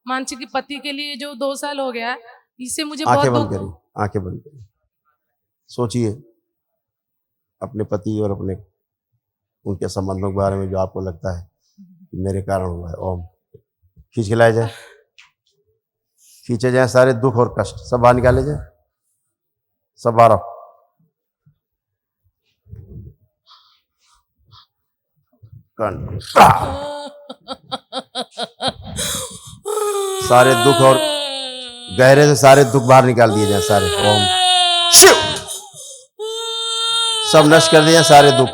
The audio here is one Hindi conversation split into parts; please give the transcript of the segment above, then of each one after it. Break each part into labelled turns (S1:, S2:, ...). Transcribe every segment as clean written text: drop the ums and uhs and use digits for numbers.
S1: मानसी के पति के लिए जो 2 साल हो गया, इससे मुझे
S2: आंखें
S1: बहुत
S2: बंद करिए, आंखें बंद करिए, सोचिए अपने पति और अपने उनके संबंधों के बारे में जो आपको लगता है कि मेरे कारण हुआ है। ओम खींच के लाया जाए, खींचे जाए सारे दुख और कष्ट सब बाहर निकाले जाए, सब बाहर। सारे दुख और गहरे से सारे दुख बाहर निकाल दिए जाए सारे। ओम शिव सब नष्ट कर दिए सारे दुख।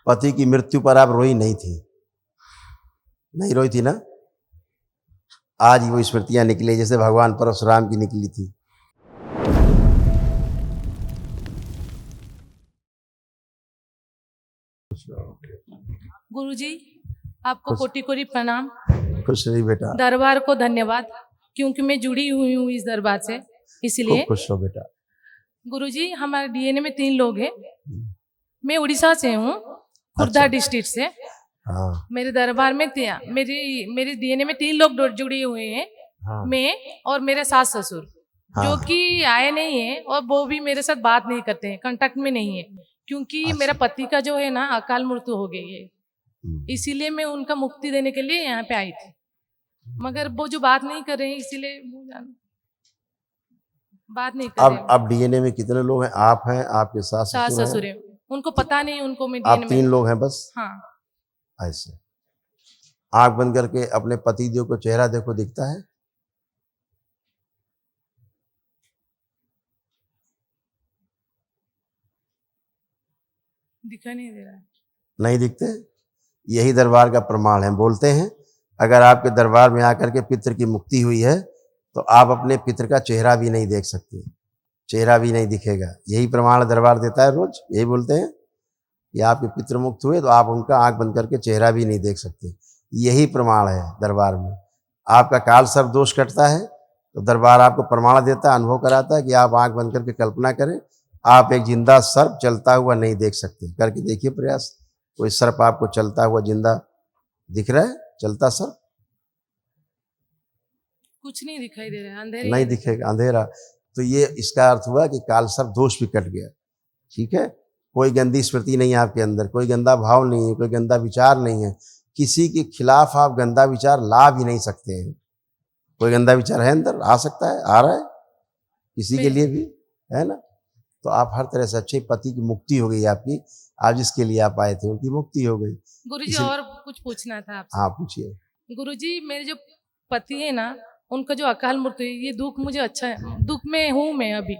S2: पति की मृत्यु पर आप रोई नहीं थी, नहीं रोई थी ना। आज वो स्मृतियां निकली जैसे भगवान परशुराम की निकली थी।
S1: गुरुजी आपको कोटि कोटि प्रणाम।
S2: खुश रही बेटा,
S1: दरबार को धन्यवाद, क्योंकि मैं जुड़ी हुई हूँ इस दरबार से, इसलिए।
S2: खूब खुश हो बेटा।
S1: गुरुजी हमारे डीएनए में 3 लोग हैं। मैं उड़ीसा से हूँ, खुर्दा
S2: अच्छा।
S1: डिस्ट्रिक्ट से।
S2: हाँ
S1: मेरे दरबार में मेरे डीएनए में 3 लोग जुड़े हुए हैं।
S2: हाँ
S1: मैं और मेरे सास ससुर,
S2: हाँ।
S1: जो कि आए नहीं है और वो भी मेरे साथ बात नहीं करते हैं, कांटेक्ट में नहीं है, क्योंकि
S2: अच्छा।
S1: मेरा पति का जो है ना अकाल मृत्यु हो गई है। इसीलिए मैं उनका मुक्ति देने के लिए यहाँ पे आई थी, मगर वो जो बात नहीं कर रहे हैं, इसीलिए बात नहीं कर रहे हैं।
S2: अब डीएनए में कितने लोग हैं? आप हैं, आपके सास
S1: ससुर है, उनको पता नहीं, उनको मैं
S2: आप
S1: डीएनए
S2: 3 लोग हैं बस।
S1: हाँ।
S2: ऐसे आंख बंद करके अपने पति देव को चेहरा देखो, दिखता है?
S1: दिखाई नहीं दे रहा है।
S2: नहीं दिखते? यही दरबार का प्रमाण है। बोलते हैं अगर आपके दरबार में आकर के पितृ की मुक्ति हुई है तो आप अपने पितृ का चेहरा भी नहीं देख सकते, चेहरा भी नहीं दिखेगा। यही प्रमाण दरबार देता है रोज। यही बोलते हैं कि आपके पितृ मुक्त हुए तो आप उनका आंख बंद करके चेहरा भी नहीं देख सकते। यही प्रमाण है दरबार में। आपका काल सर्प दोष कटता है तो दरबार आपको प्रमाण देता है, अनुभव कराता है कि आप आंख बंद करके कल्पना करें, आप एक जिंदा सर्प चलता हुआ नहीं देख सकते। करके देखिए प्रयास, कोई सर्प आपको चलता हुआ जिंदा दिख रहा है? चलता सर्प
S1: कुछ नहीं दिखाई दे रहा है, अंधेरे
S2: नहीं दिखेगा, अंधेरा। तो ये इसका अर्थ हुआ कि काल सर्प दोष भी कट गया। ठीक है, कोई गंदी स्मृति नहीं है आपके अंदर, कोई गंदा भाव नहीं है, कोई गंदा विचार नहीं है। किसी के खिलाफ आप गंदा विचार ला भी नहीं सकते हैं। कोई गंदा विचार है अंदर? आ सकता है, आ रहा है किसी के लिए भी, है ना। तो आप हर तरह से अच्छे पति की मुक्ति हो गई आपकी। आज जिसके लिए आप आए थे उनकी मुक्ति हो गई।
S1: गुरुजी और कुछ पूछना था आपसे।
S2: हाँ पूछिए।
S1: गुरुजी मेरे जो पति है ना, उनका जो अकाल मृत्यु है, ये दुख मुझे अच्छा है, दुख में हूँ मैं अभी,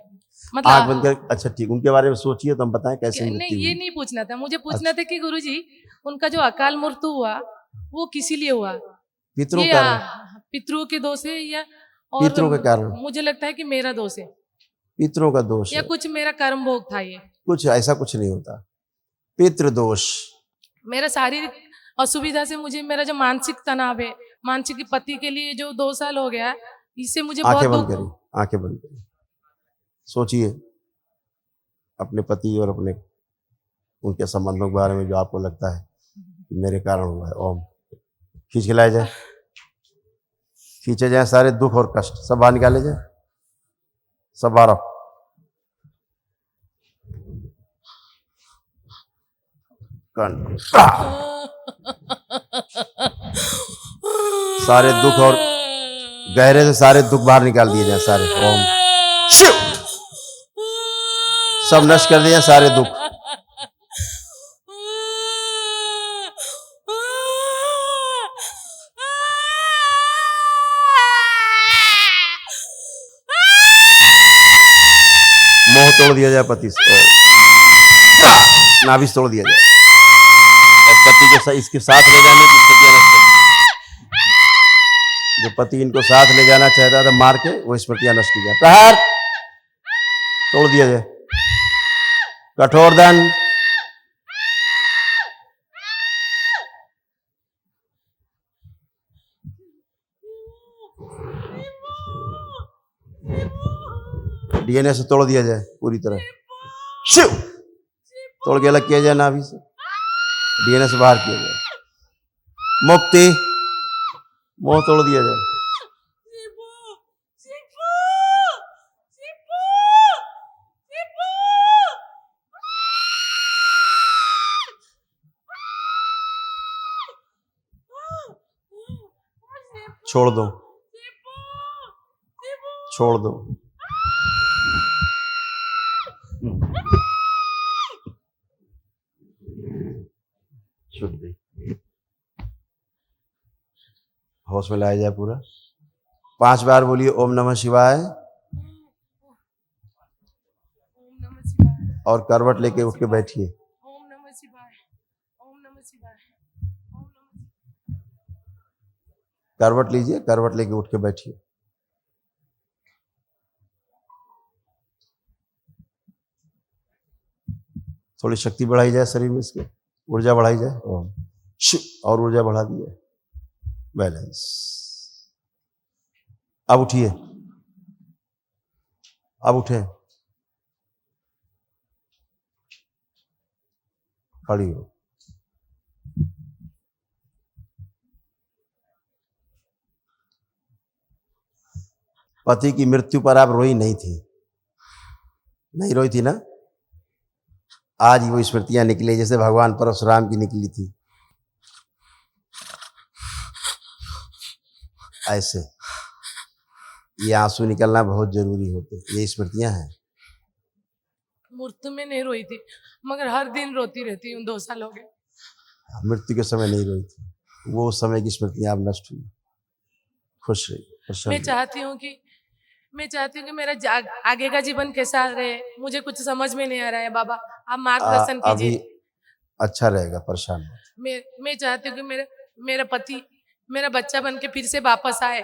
S1: मतलब
S2: आँख बंद कर। अच्छा ठीक, उनके बारे में सोचिए तो हम बताएं कैसे
S1: नहीं,
S2: मृत्यु
S1: ये
S2: हुई।
S1: नहीं पूछना था मुझे। पूछना था कि गुरुजी उनका जो अकाल मृत्यु हुआ वो किसी लिए हुआ?
S2: पितरों
S1: ये
S2: कारण,
S1: पितरों के दोष है या और
S2: पितरों के कारण?
S1: मुझे लगता है कि मेरा दोष है,
S2: पितरों का दोष
S1: या
S2: है।
S1: कुछ मेरा कर्म भोग था। ये
S2: कुछ ऐसा कुछ नहीं होता, पितृ दोष।
S1: मेरा शारीरिक असुविधा से मुझे, मेरा जो मानसिक तनाव है, मानसिक पति के लिए जो 2 साल हो गया, इससे मुझे बहुत
S2: आंखें बंद
S1: दुख।
S2: करिए, आंखें बंद करिए, सोचिए अपने पति और अपने उनके संबंधों के बारे में जो आपको लगता है कि मेरे कारण हुआ है। ओम खींच के लाया जाए, खींचे जाए सारे दुख और कष्ट सब बाहर निकाले जाए, सब बाहर। सारे दुख और गहरे से सारे दुख बाहर निकाल दिए जाए सारे। ओम शिव सब नष्ट कर दिए सारे दुख। मोह तोड़ दिया जाए पति से, नाभि तोड़ दिया जाए और पति को इसके साथ ले जाने की स्मृतियां नष्ट कर दी। जो पति इनको साथ ले जाना चाहता था मार के, वो स्मृतियां नष्ट की जाए। प्रहार तोड़ दिया जाए, कठोर दंड। डीएनए से तोड़ दिया जाए पूरी तरह। शिव तोड़ के अलग किया जाए नाभि से, डीएनए से बाहर किया जाए, मुक्ति, मोह तोड़ दिया जाए। छोड़ दो, छोड़ दो। शुद्धि, होश में लाया जाए पूरा। 5 बार बोलिए ओम नमः शिवाय, और करवट लेके उठ के बैठिए।
S1: ओम नमः शिवाय, ओम नमः शिवाय, ओम नमः।
S2: करवट लीजिए, करवट लेके उठ के बैठिए। थोड़ी शक्ति बढ़ाई जाए शरीर में, इसके ऊर्जा बढ़ाई जाए। ओम और ऊर्जा बढ़ा दी जाए। बैलेंस। अब उठिए, अब उठे, खड़ी हो। पति की मृत्यु पर आप रोई नहीं थी, नहीं रोई थी ना? आज वो स्मृतियां निकली जैसे भगवान परशुराम की निकली थी, ऐसे ये आंसू निकलना बहुत जरूरी होते। ये स्मृतियां हैं।
S1: मृत्यु में नहीं रोई थी, मगर हर दिन रोती रहती हूँ। 2 साल हो गए।
S2: मृत्यु के समय नहीं रोई थी, वो समय की स्मृतियां अब नष्ट हुई। खुश रही, प्रसन्न
S1: मैं
S2: रही।
S1: चाहती हूँ कि मेरा आगे का जीवन कैसा रहे, मुझे कुछ समझ में नहीं आ रहा है। बाबा आप मार्गदर्शन
S2: अभी
S1: कीजिए।
S2: अच्छा रहेगा, परेशान मत।
S1: मैं चाहती हूँ कि मेरा पति मेरा बच्चा बन के फिर से वापस आए,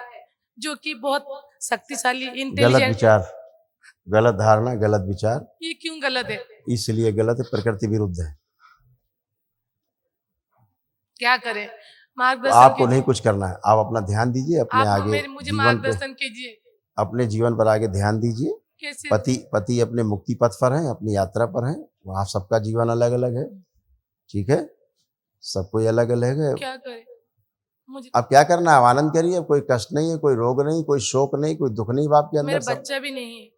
S1: जो कि बहुत शक्तिशाली,
S2: गलत
S1: इंटेलिजेंट।
S2: विचार, गलत धारणा, गलत विचार।
S1: ये क्यों गलत है?
S2: इसलिए गलत है, प्रकृति विरुद्ध है।
S1: क्या करें?
S2: तो
S1: मार्गदर्शन
S2: आपको नहीं
S1: कीजिए।
S2: कुछ करना है, आप अपना ध्यान दीजिए अपने
S1: आप
S2: आगे
S1: मुझे
S2: जीवन पे,
S1: मार्गदर्शन कीजिए।
S2: अपने जीवन पर आगे ध्यान दीजिए।
S1: कैसे?
S2: पति अपने मुक्ति पथ पर हैं, अपनी यात्रा पर हैं। वहाँ सबका जीवन अलग अलग है, ठीक है? सब कोई अलग अलग है।
S1: क्या करें? मुझे
S2: अब क्या करना है? आनंद करिए। अब कोई कष्ट नहीं है, कोई रोग नहीं, कोई शोक नहीं, कोई दुख नहीं बाप के अंदर।
S1: मेरा
S2: सब
S1: बच्चा भी नहीं है,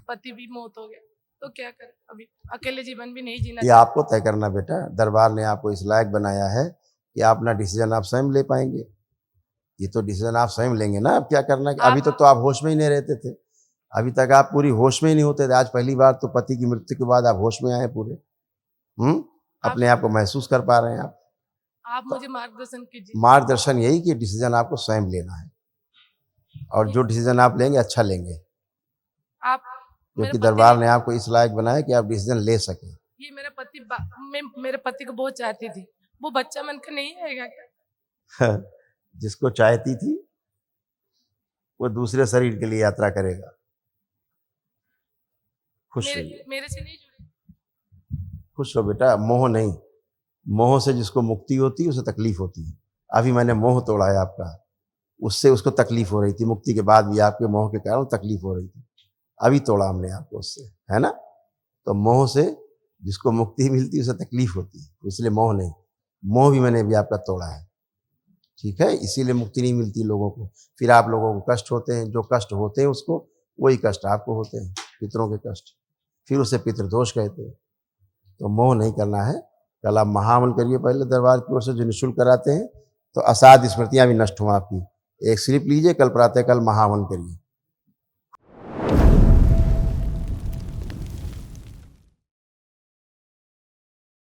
S1: पति भी मौत हो गया, तो क्या करें? अभी अकेले जीवन भी नहीं जीना
S2: ये आपको तय करना बेटा। दरबार ने आपको इस लायक बनाया है कि आप अपना डिसीजन आप स्वयं ले पाएंगे। ये तो डिसीजन आप स्वयं लेंगे ना। अब क्या करना है? अभी तक तो आप होश में ही नहीं रहते थे, अभी तक आप पूरी होश में ही नहीं होते थे। आज पहली बार तो पति की मृत्यु के बाद आप होश में आए पूरे। अपने आप को महसूस कर पा रहे हैं आप।
S1: आप मुझे मार्गदर्शन कीजिए।
S2: मार्गदर्शन यही कि डिसीजन आपको स्वयं लेना है, और जो डिसीजन आप लेंगे अच्छा लेंगे,
S1: आप
S2: क्योंकि दरबार ने आपको इस लायक बनाया कि आप डिसीजन ले सकें।
S1: ये मेरा पति मैं मेरे पति को बहुत चाहती थी, वो बच्चा बनकर नहीं आएगा क्या?
S2: जिसको चाहती थी वो दूसरे शरीर के लिए यात्रा करेगा। खुश रहिए,
S1: मेरे से नहीं जुड़े।
S2: खुश हो बेटा। मोह नहीं, मोह से जिसको मुक्ति होती है उसे तकलीफ होती है। अभी मैंने मोह तोड़ा है आपका, उससे उसको तकलीफ हो रही थी। मुक्ति के बाद भी आपके मोह के कारण तकलीफ हो रही थी, अभी तोड़ा हमने आपको उससे, है ना? तो मोह से जिसको मुक्ति मिलती है उसे तकलीफ होती है, इसलिए मोह नहीं। मोह भी मैंने अभी आपका तोड़ा है, ठीक है? इसीलिए मुक्ति नहीं मिलती लोगों को। फिर आप लोगों को कष्ट होते हैं, जो कष्ट होते हैं उसको, वही कष्ट आपको होते हैं, पितरों के कष्ट। फिर उसे पितृदोष कहते हैं। तो मोह नहीं करना है। कल आप महावन करिए पहले दरबार की ओर से, जो निःशुल्क कराते हैं, तो असाध्य स्मृतियाँ भी नष्ट हों आपकी। एक स्लिप लीजिए, कल प्रातः कल महावन करिए।